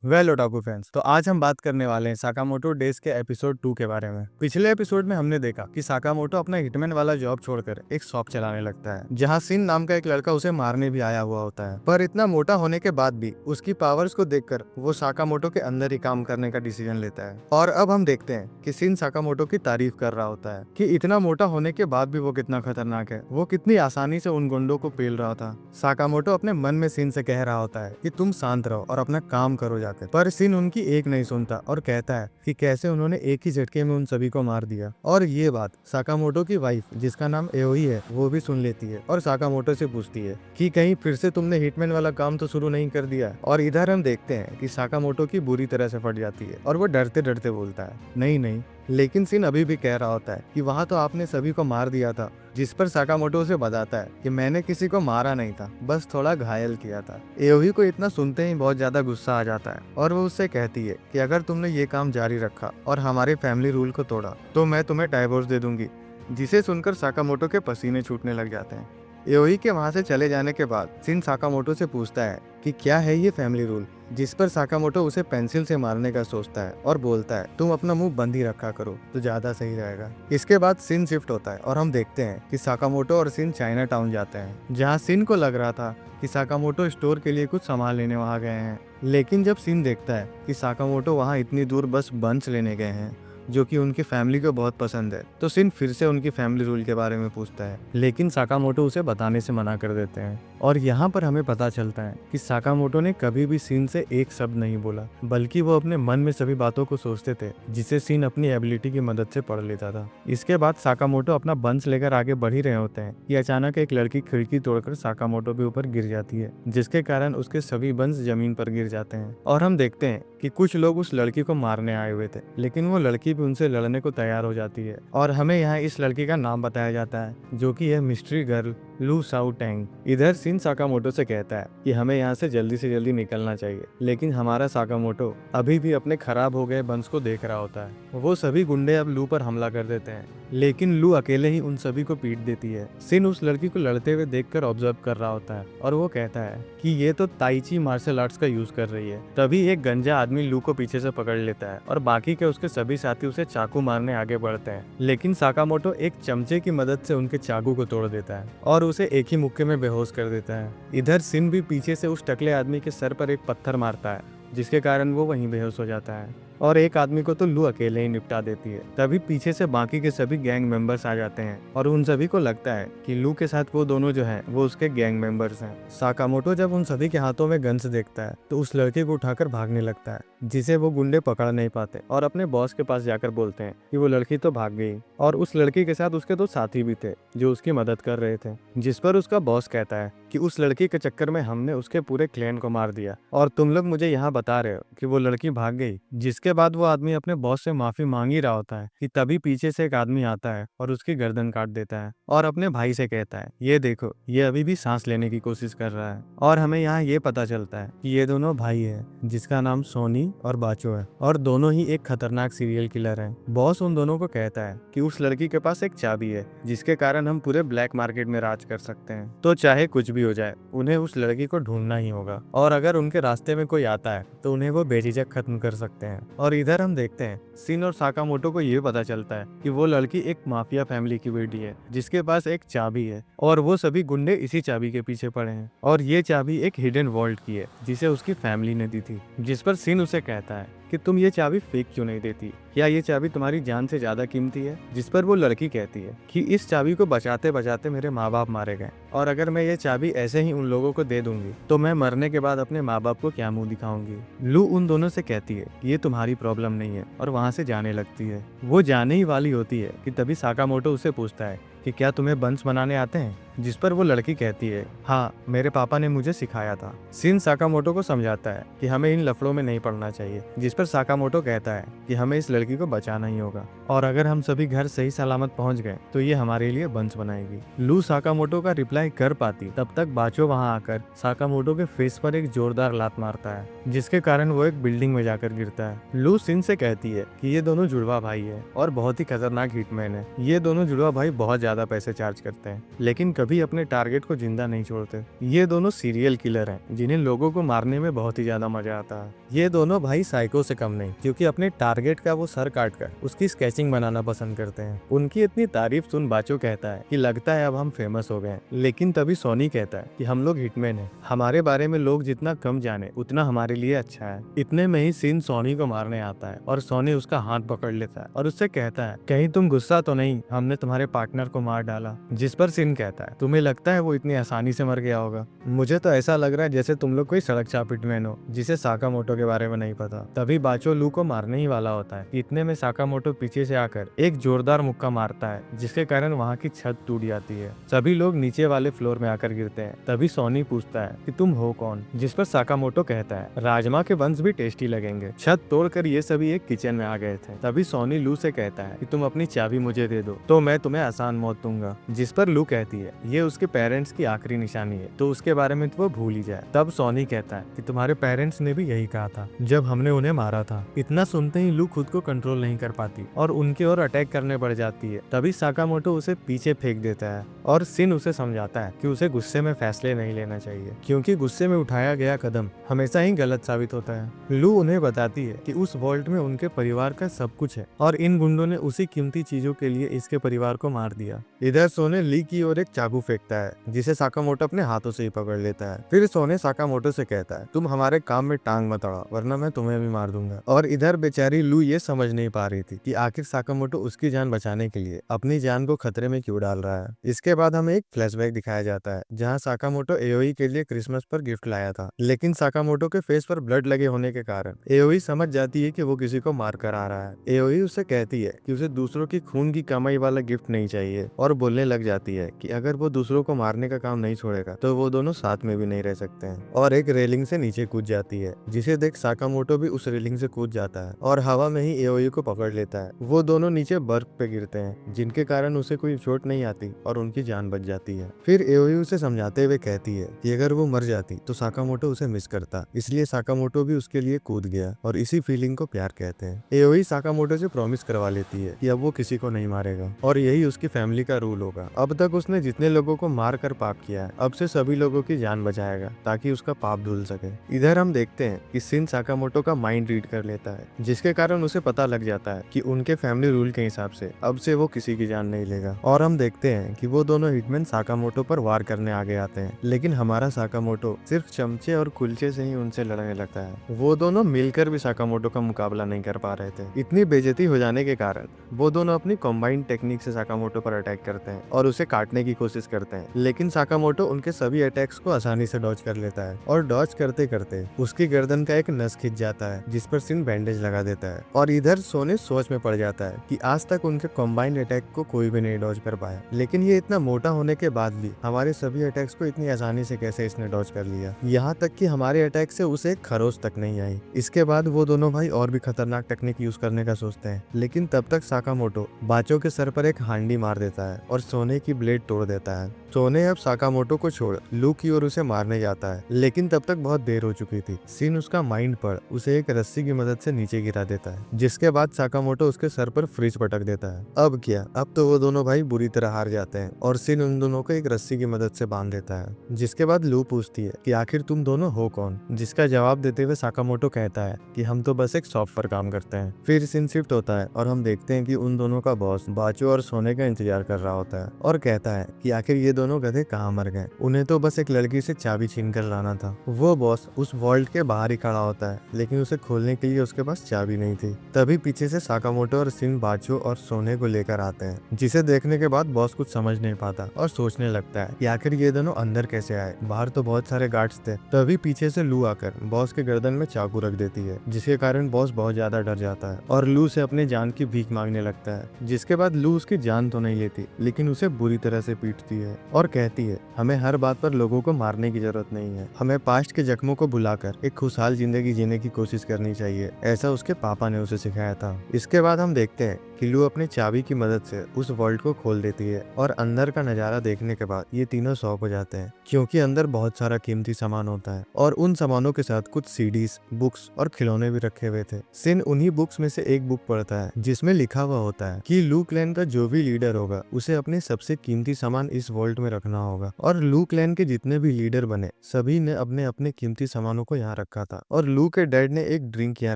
Well otaku fans, तो आज हम बात करने वाले हैं साकामोटो डेज के एपिसोड 2 के बारे में। पिछले एपिसोड में हमने देखा कि साकामोटो अपना हिटमैन वाला जॉब छोड़कर एक शॉप चलाने लगता है, जहां सिन नाम का एक लड़का उसे मारने भी आया हुआ होता है। पर इतना मोटा होने के बाद भी उसकी पावर्स को देखकर वो साकामोटो के अंदर ही काम करने का डिसीजन लेता है। और अब हम देखते हैं कि सिन साकामोटो की तारीफ कर रहा होता है कि इतना मोटा होने के बाद भी वो कितना खतरनाक है, वो कितनी आसानी से उन गुंडों को पेल रहा था। साकामोटो अपने मन में सिन से कह रहा होता है कि तुम शांत रहो और अपना काम करो जाकर, पर सिन उनकी एक नहीं सुनता और कहता है कि कैसे उन्होंने एक ही झटके में उन सभी को मार दिया। और ये बात साकामोटो की वाइफ, जिसका नाम एओई है, वो भी सुन लेती है और साकामोटो से पूछती है कि कहीं फिर से तुमने हिटमैन वाला काम तो शुरू नहीं कर दिया। और इधर हम देखते हैं कि साकामोटो की बुरी तरह से फट जाती है और वो डरते डरते बोलता है, नहीं नहीं। लेकिन सिन अभी भी कह रहा होता है कि वहां तो आपने सभी को मार दिया था, जिस पर साकामोटो उसे बताता है कि मैंने किसी को मारा नहीं था, बस थोड़ा घायल किया था। एओही को इतना सुनते ही बहुत ज्यादा गुस्सा आ जाता है और वो उससे कहती है कि अगर तुमने ये काम जारी रखा और हमारे फैमिली रूल को तोड़ा तो मैं तुम्हें डाइवोर्स दे दूंगी। जिसे सुनकर साकामोटो के पसीने छूटने लग जाते हैं। एओही के वहां से चले जाने के बाद सिन साकामोटो से पूछता है कि क्या है ये फैमिली रूल, जिस पर साकामोटो उसे पेंसिल से मारने का सोचता है और बोलता है तुम अपना मुंह बंद ही रखा करो तो ज्यादा सही रहेगा। इसके बाद सिन शिफ्ट होता है और हम देखते हैं कि साकामोटो और सिन चाइना टाउन जाते हैं, जहाँ सिन को लग रहा था कि साकामोटो स्टोर के लिए कुछ सामान लेने वहाँ गए हैं। लेकिन जब सिन देखता है कि साकामोटो वहाँ इतनी दूर बस बंच लेने गए हैं, जो कि उनकी फैमिली को बहुत पसंद है, तो सिन फिर से उनकी फैमिली रूल के बारे में पूछता है। लेकिन साकामोटो उसे बताने से मना कर देते हैं। और यहाँ पर हमें पता चलता है कि साकामोटो ने कभी भी सिन से एक शब्द नहीं बोला, बल्कि वो अपने मन में सभी बातों को सोचते थे, जिसे सिन अपनी एबिलिटी की मदद से पढ़ लेता था। इसके बाद साकामोटो अपना बंच लेकर आगे बढ़ ही रहे होते हैं कि अचानक एक लड़की खिड़की तोड़कर साकामोटो के ऊपर गिर जाती है, जिसके कारण उसके सभी बंच जमीन पर गिर जाते हैं। और हम देखते हैं कि कुछ लोग उस लड़की को मारने आए हुए थे, लेकिन वो लड़की भी उनसे लड़ने को तैयार हो जाती है। और हमें यहाँ इस लड़की का नाम बताया जाता है, जो कि है मिस्ट्री गर्ल लू साउ टैंग। इधर सिन साकामोटो से कहता है कि हमें यहाँ से जल्दी निकलना चाहिए, लेकिन हमारा साकामोटो अभी भी अपने खराब हो गए बंस को देख रहा होता है। वो सभी गुंडे अब लू पर हमला कर देते हैं, लेकिन लू अकेले ही उन सभी को पीट देती है। सिन उस लड़की को लड़ते हुए देखकर ऑब्जर्व कर रहा होता है और वो कहता है कि ये तो ताइची मार्शल आर्ट्स का यूज कर रही है। तभी एक गंजा आदमी लू को पीछे से पकड़ लेता है और बाकी के उसके सभी साथी उसे चाकू मारने आगे बढ़ते हैं, लेकिन साकामोटो एक चमचे की मदद से उनके चाकू को तोड़ देता है और उसे एक ही मुक्के में बेहोश कर देता है। इधर सिन भी पीछे से उस टकले आदमी के सर पर एक पत्थर मारता है, जिसके कारण वो वहीं बेहोश हो जाता है और एक आदमी को तो लू अकेले ही निपटा देती है। तभी पीछे से बाकी के सभी गैंग मेंबर्स आ जाते हैं और उन सभी को लगता है कि लू के साथ वो दोनों जो हैं वो उसके गैंग मेंबर्स हैं। साकामोटो जब उन सभी के हाथों में गन्स देखता है तो उस लड़के को उठाकर भागने लगता है, जिसे वो गुंडे पकड़ नहीं पाते और अपने बॉस के पास जाकर बोलते हैं कि वो लड़की तो भाग गई और उस लड़की के साथ उसके दो साथी भी थे जो उसकी मदद कर रहे थे। जिस पर उसका बॉस कहता है कि उस लड़की के चक्कर में हमने उसके पूरे क्लैन को मार दिया और तुम लोग मुझे यहाँ बता रहे हो कि वो लड़की भाग गई। जिसके बाद वो आदमी अपने बॉस से माफी मांग ही रहा होता है कि तभी पीछे से एक आदमी आता है और उसकी गर्दन काट देता है और अपने भाई से कहता है ये देखो, ये अभी भी सांस लेने की कोशिश कर रहा है। और हमें यहाँ ये पता चलता है कि ये दोनों भाई है, जिसका नाम सोनी और बाचो है और दोनों ही एक खतरनाक सीरियल किलर हैं। बॉस उन दोनों को कहता है कि उस लड़की के पास एक चाबी है, जिसके कारण हम पूरे ब्लैक मार्केट में राज कर सकते हैं। तो चाहे कुछ भी हो जाए, उन्हें उस लड़की को ढूंढना ही होगा और अगर उनके रास्ते में कोई आता है तो उन्हें वो बेझिझक खत्म कर सकते हैं। और इधर हम देखते हैं सिन और साकामोटो को ये पता चलता है कि वो लड़की एक माफिया फैमिली की बेटी है, जिसके पास एक चाबी है और वो सभी गुंडे इसी चाबी के पीछे पड़े हैं। और ये चाबी एक हिडन वॉल्ट की है, जिसे उसकी फैमिली ने दी थी। जिस पर सिन उसे कहता है कि तुम ये चाबी फेक क्यों नहीं देती, क्या ये चाबी तुम्हारी जान से ज्यादा कीमती है। जिस पर वो लड़की कहती है कि इस चाबी को बचाते बचाते मेरे माँ बाप मारे गए और अगर मैं ये चाबी ऐसे ही उन लोगों को दे दूंगी तो मैं मरने के बाद अपने माँ बाप को क्या मुंह दिखाऊंगी। लू उन दोनों से कहती है कि ये तुम्हारी प्रॉब्लम नहीं है और वहाँ से जाने लगती है। वो जाने ही वाली होती है कि तभी साकामोटो उसे पूछता है कि क्या तुम्हें बंस बनाने आते हैं। जिस पर वो लड़की कहती है हाँ, मेरे पापा ने मुझे सिखाया था। सिन साकामोटो को समझाता है कि हमें इन लफड़ों में नहीं पड़ना चाहिए। जिस पर साकामोटो कहता है कि हमें इस लड़की को बचाना ही होगा और अगर हम सभी घर सही सलामत पहुंच गए तो ये हमारे लिए बंस बनाएगी। लू साकामोटो का रिप्लाई कर पाती तब तक बाचो वहां आकर साकामोटो के फेस पर एक जोरदार लात मारता है, जिसके कारण वो एक बिल्डिंग में जाकर गिरता है। लू सिन से कहती है कि ये दोनों जुड़वा भाई है और बहुत ही खतरनाक हिटमैन है। ये दोनों जुड़वा भाई बहुत ज्यादा पैसे चार्ज करते हैं, लेकिन तभी अपने टारगेट को जिंदा नहीं छोड़ते। ये दोनों सीरियल किलर हैं जिन्हें लोगों को मारने में बहुत ही ज्यादा मजा आता है। ये दोनों भाई साइको से कम नहीं, क्योंकि अपने टारगेट का वो सर काट कर उसकी स्केचिंग बनाना पसंद करते हैं। उनकी इतनी तारीफ सुन बाचो कहता है कि लगता है अब हम फेमस हो गए। लेकिन तभी सोनी कहता है कि हम लोग हिटमैन हैं, हमारे बारे में लोग जितना कम जाने उतना हमारे लिए अच्छा है। इतने में ही सिन सोनी को मारने आता है और सोनी उसका हाथ पकड़ लेता है और उससे कहता है कहीं तुम गुस्सा तो नहीं, हमने तुम्हारे पार्टनर को मार डाला। जिस पर सिन कहता है तुम्हें लगता है वो इतनी आसानी से मर गया होगा? मुझे तो ऐसा लग रहा है जैसे तुम लोग कोई सड़क चाप हिटमैन हो जिसे साकामोटो के बारे में नहीं पता। तभी बाचो लू को मारने ही वाला होता है। इतने में साकामोटो पीछे से आकर एक जोरदार मुक्का मारता है जिसके कारण वहाँ की छत टूट जाती है। सभी लोग नीचे वाले फ्लोर में आकर गिरते हैं। तभी सोनी पूछता है कि तुम हो कौन? जिस पर साकामोटो कहता है राजमा के बंस भी टेस्टी लगेंगे। छत तोड़कर ये सभी एक किचन में आ गए थे। तभी सोनी लू से कहता है कि तुम अपनी चाबी मुझे दे दो तो मैं तुम्हें आसान मौत दूंगा। जिस पर लू कहती है ये उसके पेरेंट्स की आखिरी निशानी है तो उसके बारे में तो वो भूल ही जाए। तब सोनी कहता है कि तुम्हारे पेरेंट्स ने भी यही कहा था जब हमने उन्हें मारा था। इतना सुनते ही लू खुद को कंट्रोल नहीं कर पाती और उनके ओर अटैक करने पड़ जाती है। तभी साकामोटो उसे पीछे फेंक देता है और सिन उसे समझाता है कि उसे गुस्से में फैसले नहीं लेना चाहिए, क्योंकि गुस्से में उठाया गया कदम हमेशा ही गलत साबित होता है। लू उन्हें बताती है कि उस वॉल्ट में उनके परिवार का सब कुछ है और इन गुंडों ने उसी कीमती चीजों के लिए इसके परिवार को मार दिया। इधर सोने ली की ओर एक चाकू फेंकता है जिसे साकामोटो अपने हाथों से ही पकड़ लेता है। फिर सोने साकामोटो से कहता है तुम हमारे काम में टांग मत अड़ाओ वरना मैं तुम्हें भी मार दूंगा। और इधर बेचारी लू ये समझ नहीं पा रही थी कि आखिर साकामोटो उसकी जान बचाने के लिए अपनी जान को खतरे में क्यों डाल रहा है। इसके बाद हमें एक फ्लैशबैक दिखाया जाता है जहाँ साकामोटो एओई के लिए क्रिसमस पर गिफ्ट लाया था, लेकिन साकामोटो के फेस पर ब्लड लगे होने के कारण एओई समझ जाती है कि वो किसी को मार कर आ रहा है। एओई उससे कहती है कि उसे दूसरों की खून की कमाई वाला गिफ्ट नहीं चाहिए और बोलने लग जाती है कि अगर वो दूसरों को मारने का काम नहीं छोड़ेगा तो वो दोनों साथ में भी नहीं रह सकते हैं, और एक रेलिंग से नीचे कूद जाती है जिसे देख साकामोटो भी उस रेलिंग से कूद जाता है और हवा में ही एओई को पकड़ लेता है। वो दोनों नीचे बर्फ पे गिरते हैं जिनके कारण उसे कोई चोट नहीं आती और उनकी जान बच जाती है। फिर एओई उसे समझाते हुए कहती है कि अगर वो मर जाती तो साकामोटो उसे मिस करता, इसलिए साकामोटो भी उसके लिए कूद गया और इसी फीलिंग को प्यार कहते हैं। एओई साकामोटो से प्रॉमिस करवा लेती है कि अब वो किसी को नहीं मारेगा और यही उसकी फैमिली का रूल होगा। अब तक उसने जितने लोगों को मार कर पाप किया है अब से सभी लोगों की जान बचाएगा ताकि उसका पाप धुल सके। इधर हम देखते हैं कि सिन साकामोटो का माइंड रीड कर लेता है जिसके कारण उसे पता लग जाता है कि उनके फैमिली रूल के हिसाब से अब से वो किसी की जान नहीं लेगा। और हम देखते हैं कि वो दोनों हिटमैन साकामोटो पर वार करने आगे आते हैं, लेकिन हमारा साकामोटो सिर्फ चमचे और कुलचे से ही उनसे लड़ने लगता है। वो दोनों मिलकर भी साकामोटो का मुकाबला नहीं कर पा रहे थे। इतनी बेइज्जती हो जाने के कारण वो दोनों अपनी कॉम्बाइंड टेक्निक से साकामोटो पर अटैक करते हैं और उसे काटने की कोशिश करते हैं, लेकिन साकामोटो उनके सभी अटैक्स को आसानी से डॉज कर लेता है और डॉज करते करते उसकी गर्दन का एक नस खिंच जाता है जिस पर सिन बैंडेज लगा देता है। और इधर सोने सोच में पड़ जाता है कि आज तक उनके कॉम्बाइंड अटैक को कोई भी नहीं डॉज कर पाया, लेकिन ये इतना मोटा होने के बाद भी हमारे सभी अटैक्स को इतनी आसानी से कैसे इसने डॉज कर लिया। यहाँ तक कि हमारे अटैक से उसे एक खरोच तक नहीं आई। इसके बाद वो दोनों भाई और भी खतरनाक टेक्निक यूज करने का सोचते हैं, लेकिन तब तक साकामोटो बाचो के सर पर एक हांडी मार देता है और सोने की ब्लेड तोड़ देता है। सोने अब साकामोटो को छोड़ लू की ओर उसे मारने जाता है, लेकिन तब तक बहुत देर हो चुकी थी। सिन उसका माइंड पढ़ उसे एक रस्सी की मदद से नीचे गिरा देता है, जिसके बाद साकामोटो उसके सर पर फ्रिज पटक देता है। अब क्या, अब तो वो दोनों भाई बुरी तरह हार जाते हैं और सिन उन दोनों को एक रस्सी की मदद से बांध देता है। जिसके बाद लू पूछती है कि आखिर तुम दोनों हो कौन, जिसका जवाब देते हुए साकामोटो कहता है कि हम तो बस एक शॉप पर काम करते हैं। फिर सिन शिफ्ट होता है और हम देखते हैं कि उन दोनों का बॉस बाचो और सोने का इंतजार कर रहा होता है और कहता है कि आखिर ये दोनों गधे कहाँ मर गए, उन्हें तो बस एक लड़की से चाबी छीन कर लाना था। वो बॉस उस वॉल्ट के बाहर ही खड़ा होता है, लेकिन उसे खोलने के लिए उसके पास चाबी नहीं थी। तभी पीछे से साकामोटो और सिन बाचो और सोने को लेकर आते हैं, जिसे देखने के बाद बॉस कुछ समझ नहीं पाता और सोचने लगता है कि आखिर ये दोनों अंदर कैसे आए, बाहर तो बहुत सारे गार्ड्स थे। तभी पीछे से लू आकर बॉस के गर्दन में चाकू रख देती है, जिसके कारण बॉस बहुत ज्यादा डर जाता है और लू से अपने जान की भीख मांगने लगता है। जिसके बाद लू उसकी जान तो नहीं लेती, लेकिन उसे बुरी तरह से पीटती है और कहती है हमें हर बात पर लोगों को मारने की जरूरत नहीं है, हमें पास्ट के जख्मों को भुलाकर एक खुशहाल जिंदगी जीने की कोशिश करनी चाहिए। ऐसा उसके पापा ने उसे सिखाया था। इसके बाद हम देखते हैं कि लू अपनी चाबी की मदद से उस वर्ल्ड को खोल देती है और अंदर का नजारा देखने के बाद ये तीनों शॉक हो जाते हैं, क्योंकि अंदर बहुत सारा कीमती सामान होता है और उन सामानों के साथ कुछ सीडीज, बुक्स और खिलौने भी रखे हुए थे। सिन उन्हीं बुक्स में से एक बुक पढ़ता है जिसमें लिखा हुआ होता है कि लू क्लैन का जो भी लीडर होगा उसे अपने सबसे कीमती सामान इस वॉल्ट में रखना होगा। और लू क्लैन के जितने भी लीडर बने सभी ने अपने अपने कीमती सामानों को यहाँ रखा था। और लू के डैड ने एक ड्रिंक यहाँ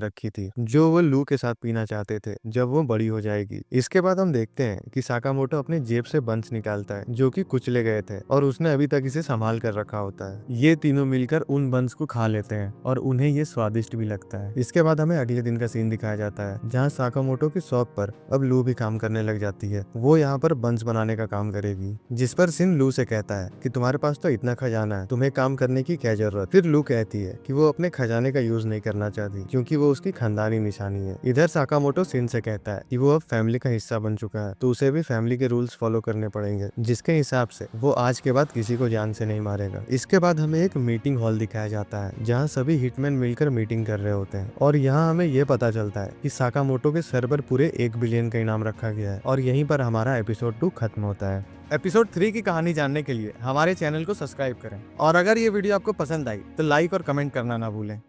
रखी थी जो वो लू के साथ पीना चाहते थे जब वो बड़ी हो जाएगी। इसके बाद हम देखते हैं कि साकामोटो अपने जेब से बंस निकालता है जो कि कुचले गए थे और उसने अभी तक इसे संभाल कर रखा होता है। ये तीनों मिलकर उन बंस को खा लेते हैं और उन्हें ये स्वादिष्ट भी लगता है। इसके बाद हमें अगले दिन का सीन दिखाया जाता है जहाँ साकामोटो की शॉप पर अब लू भी काम करने लग जाती है। वो यहाँ पर बंस बनाने का काम करेगी, जिस पर सिन लू से कहता है कि तुम्हारे पास तो इतना खजाना है, तुम्हें काम करने की क्या जरूरत। फिर लू कहती है कि वो अपने खजाने का यूज नहीं करना चाहती क्योंकि वो उसकी खानदानी निशानी है। इधर साकामोटो सिन से कहता है कि वो अब फैमिली का हिस्सा बन चुका है तो उसे भी फैमिली के रूल्स फॉलो करने पड़ेंगे, जिसके हिसाब से वो आज के बाद किसी को जान से नहीं मारेगा। इसके बाद हमें एक मीटिंग हॉल दिखाया जाता है जहाँ सभी हिटमैन मिलकर मीटिंग कर रहे होते हैं और यहाँ हमें ये पता चलता है कि साकामोटो के सर पर पूरे 1 बिलियन का इनाम रखा गया है। और यहीं पर हमारा एपिसोड 2 खत्म होता है। एपिसोड 3 की कहानी जानने के लिए हमारे चैनल को सब्सक्राइब करें और अगर ये वीडियो आपको पसंद आई तो लाइक और कमेंट करना ना भूलें।